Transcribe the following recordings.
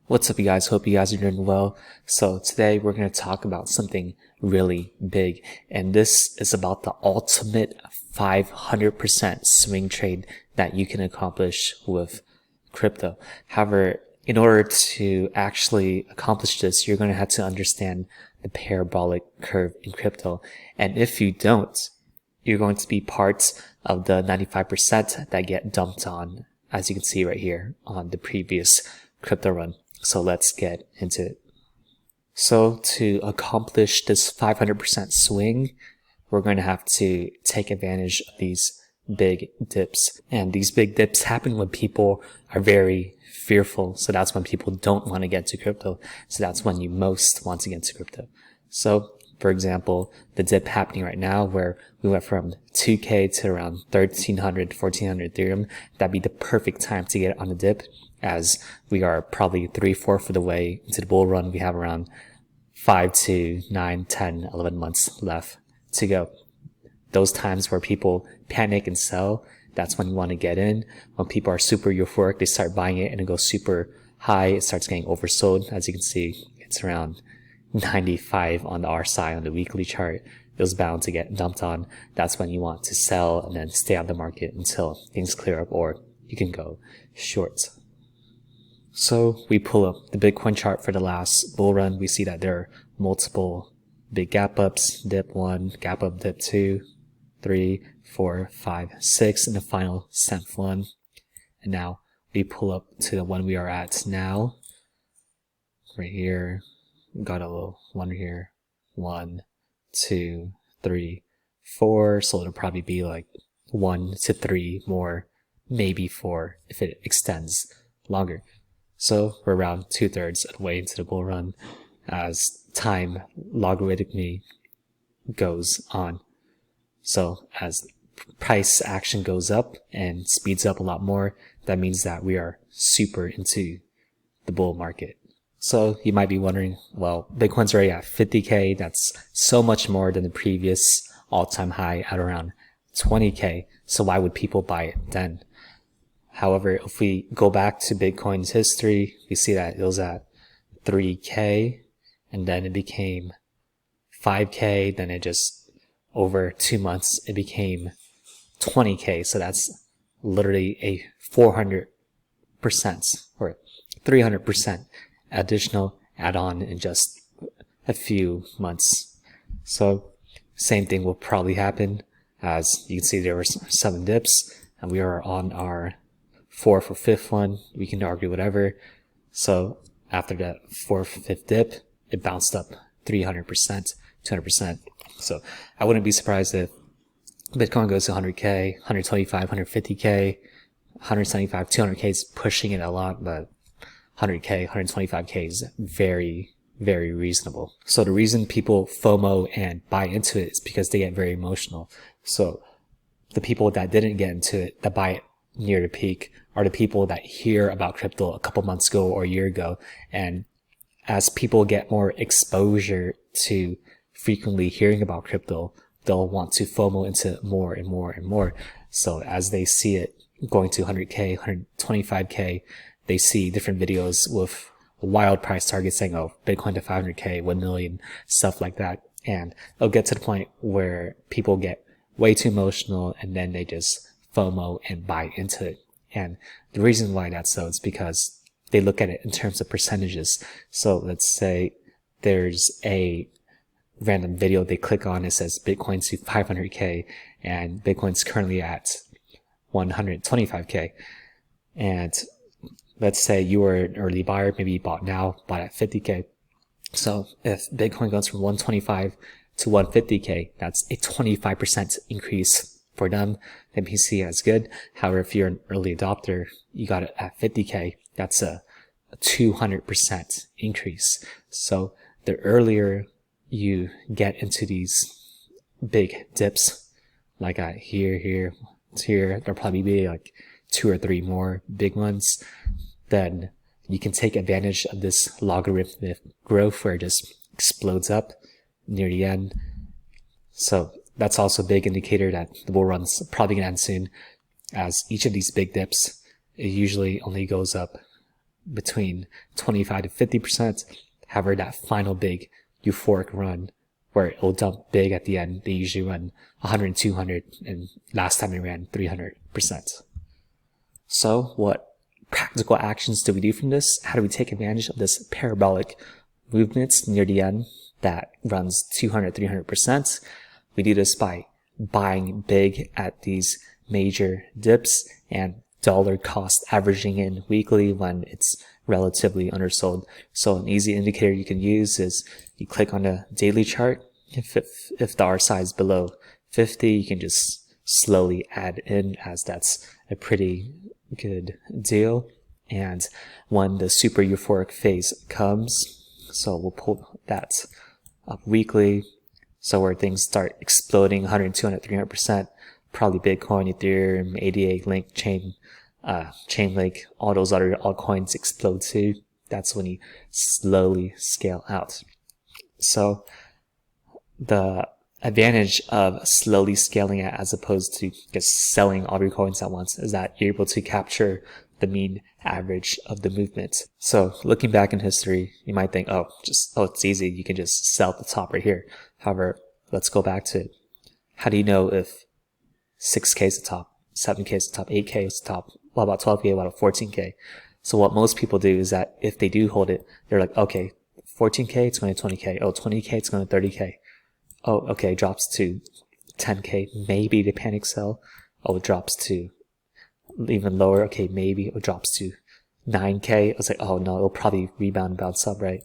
What's up, you guys? Hope you guys are doing well. So today we're going to talk about something really big, and this is about the ultimate 500% swing trade that you can accomplish with crypto. However, in order to actually accomplish this, you're going to have to understand the parabolic curve in crypto. And if you don't, you're going to be part of the 95% that get dumped on, as you can see right here on the previous crypto run. So let's get into it. So to accomplish this 500% swing, we're going to have to take advantage of these big dips. And these big dips happen when people are very fearful. So that's when people don't want to get to crypto. So that's when you most want to get to crypto. So for example, the dip happening right now where we went from 2K to around 1300, 1400 Ethereum, that'd be the perfect time to get on the dip, as we are probably 3/4 of the way into the bull run. We have around 5 to 9, 10, 11 months left to go. Those times where people panic and sell, that's when you want to get in. When people are super euphoric, they start buying it and it goes super high. It starts getting oversold. As you can see, it's around 95 on the RSI on the weekly chart. It was bound to get dumped on. That's when you want to sell and then stay on the market until things clear up, or you can go short. So we pull up the Bitcoin chart for the last bull run. We see that there are multiple big gap ups, dip 1, gap up, dip 2, 3, 4, 5, 6, and the final 7th one. And now we pull up to the one we are at now. Right here, got a little one here. 1, 2, 3, 4. So it'll probably be like 1 to 3 more, maybe 4 if it extends longer. So we're around 2/3 of the way into the bull run as time logarithmically goes on. So as price action goes up and speeds up a lot more, that means that we are super into the bull market. So you might be wondering, well, Bitcoin's already at 50K. That's so much more than the previous all-time high at around 20K. So why would people buy it then? However, if we go back to Bitcoin's history, we see that it was at 3K and then it became 5K. Then it just, over 2 months, it became 20K. So that's literally a 400% or 300% additional add-on in just a few months. So same thing will probably happen. As you can see, there were 7 dips and we are on our 4th or 5th one. We can argue whatever. So after that 4th, 5th dip, it bounced up 300%, 200%. So I wouldn't be surprised if Bitcoin goes to 100K, 125, 150K, 175, 200K is pushing it a lot, but 100K, 125K is very, very reasonable. So the reason people FOMO and buy into it is because they get very emotional. So the people that didn't get into it, that buy it near the peak, are the people that hear about crypto a couple months ago or a year ago. And as people get more exposure to frequently hearing about crypto, they'll want to FOMO into more and more and more. So as they see it going to 100K, 125K, they see different videos with wild price targets saying, oh, Bitcoin to 500K, 1 million, stuff like that. And it'll get to the point where people get way too emotional and then they just FOMO and buy into it. And the reason why that's so is because they look at it in terms of percentages. So let's say there's a random video they click on, it says Bitcoin to 500K and Bitcoin's currently at 125K. And let's say you were an early buyer, maybe you bought now, bought at 50K. So if Bitcoin goes from 125 to 150K, that's a 25% increase for them. Then you see as good. However, if you're an early adopter, you got it at 50K, that's a 200% increase. So the earlier you get into these big dips, like here, there'll probably be like 2 or 3 more big ones, then you can take advantage of this logarithmic growth where it just explodes up near the end. So that's also a big indicator that the bull run's probably going to end soon, as each of these big dips, it usually only goes up between 25 to 50%. However, that final big euphoric run where it'll dump big at the end, they usually run 100, 200, and last time they ran 300%. So what practical actions do we do from this? How do we take advantage of this parabolic movements near the end that runs 200, 300%? We do this by buying big at these major dips and dollar cost averaging in weekly when it's relatively undersold. So an easy indicator you can use is you click on the daily chart. If the RSI is below 50, you can just slowly add in, as that's a pretty good deal. And when the super euphoric phase comes, so we'll pull that up weekly, so where things start exploding 100, 200, 300%, probably Bitcoin, Ethereum, ADA, Link, Chainlink, all those other altcoins explode too. That's when you slowly scale out. So the advantage of slowly scaling it as opposed to just selling all your coins at once is that you're able to capture the mean average of the movement. So looking back in history, you might think, oh, it's easy. You can just sell at the top right here. However, let's go back to it. How do you know if 6K is the top, 7K is the top, 8K is the top? What about 12K? What about 14K? So what most people do is that if they do hold it, they're like, okay, 14K, it's going to 20K. Oh, 20K, it's going to 30K. Oh, okay, it drops to 10K. Maybe they panic sell. Oh, it drops to even lower. Okay, maybe it drops to 9K. I was like, oh no, it'll probably rebound and bounce up, right?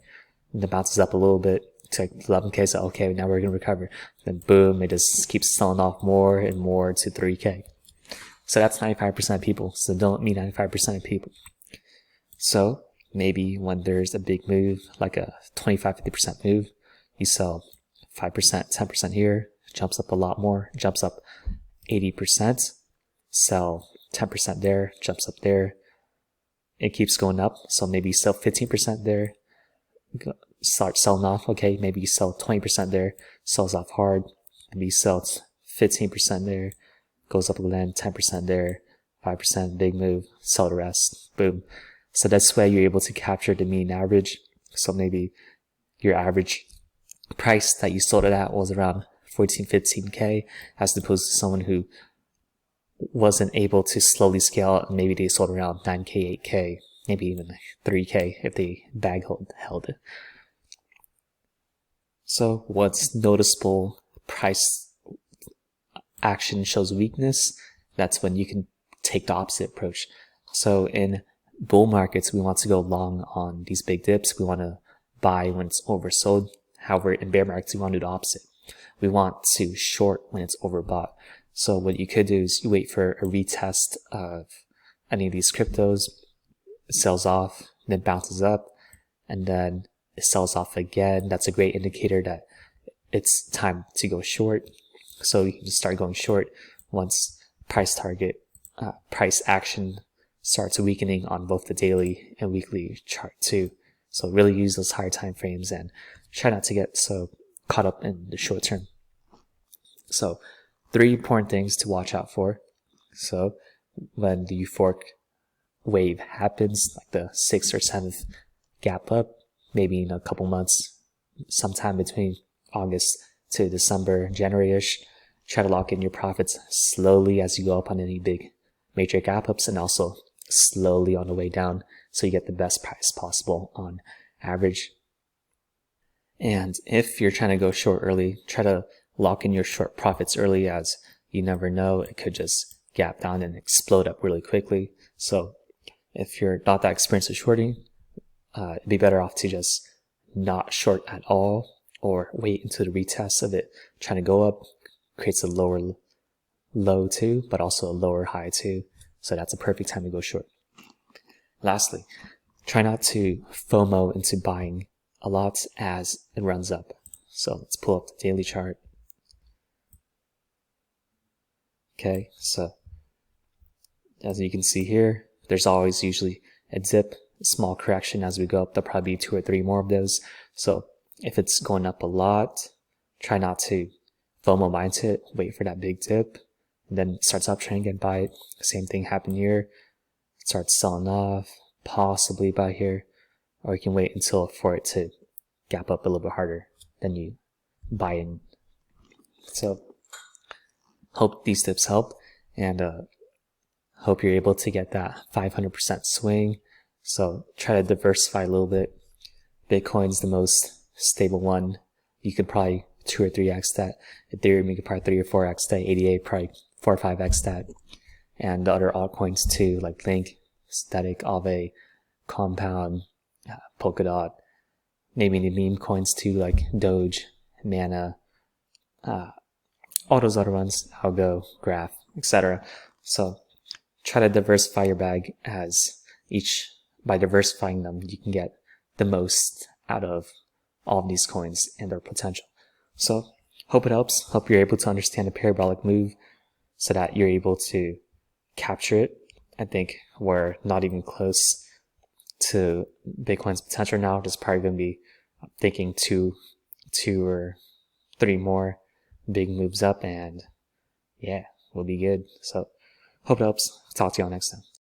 And it bounces up a little bit to like 11K. So okay, now we're going to recover. Then boom, it just keeps selling off more and more to 3K. So that's 95% of people. So don't mean 95% of people. So maybe when there's a big move, like a 25-50% move, you sell 5%, 10% here, jumps up a lot more, jumps up 80%, sell 10% there, jumps up there. It keeps going up. So maybe you sell 15% there, start selling off. Okay, maybe you sell 20% there, sells off hard. Maybe you sell 15% there, goes up again, 10% there, 5%, big move, sell the rest, boom. So that's why you're able to capture the mean average. So maybe your average price that you sold it at was around 14, 15K, as opposed to someone who wasn't able to slowly scale out, and maybe they sold around 9K, 8K, maybe even 3K if they bag held it. So what's noticeable price action shows weakness, that's when you can take the opposite approach. So in bull markets, we want to go long on these big dips. We want to buy when it's oversold. However, in bear markets, we want to do the opposite. We want to short when it's overbought. So what you could do is you wait for a retest of any of these cryptos, it sells off, then bounces up, and then it sells off again. That's a great indicator that it's time to go short. So you can just start going short once price action starts weakening on both the daily and weekly chart too. So really use those higher time frames and try not to get so caught up in the short term. So 3 important things to watch out for. So when the euphoric wave happens, like the 6th or 7th gap up, maybe in a couple months, sometime between August to December, January-ish, try to lock in your profits slowly as you go up on any big major gap ups, and also slowly on the way down so you get the best price possible on average. And if you're trying to go short early, try to lock in your short profits early, as you never know, it could just gap down and explode up really quickly. So if you're not that experienced at shorting, it'd be better off to just not short at all, or wait until the retest of it trying to go up creates a lower low too, but also a lower high too. So that's a perfect time to go short. Lastly, try not to FOMO into buying a lot as it runs up. So let's pull up the daily chart. Okay, so as you can see here, there's always usually a dip, a small correction as we go up. There'll probably be 2 or 3 more of those. So if it's going up a lot, try not to FOMO buy into it, wait for that big dip, and then it starts uptrending and buy it. Same thing happened here. It starts selling off, possibly buy here, or you can wait until for it to gap up a little bit harder, then you buy in. So hope these tips help, and hope you're able to get that 500% swing. So try to diversify a little bit. Bitcoin's the most stable one. You could probably 2 or 3x that. Ethereum, you could probably 3 or 4x that. ADA, probably 4 or 5x that. And the other altcoins too, like Link, Static, Aave, Compound, Polkadot. Naming the meme coins too, like Doge, Mana, all those other ones, Algo, Graph, etc. So try to diversify your bag, as by diversifying them, you can get the most out of all of these coins and their potential. So hope it helps. Hope you're able to understand the parabolic move so that you're able to capture it. I think we're not even close to Bitcoin's potential now. There's probably going to be thinking two or 3 more big moves up, and yeah, we'll be good. So hope it helps. Talk to y'all next time.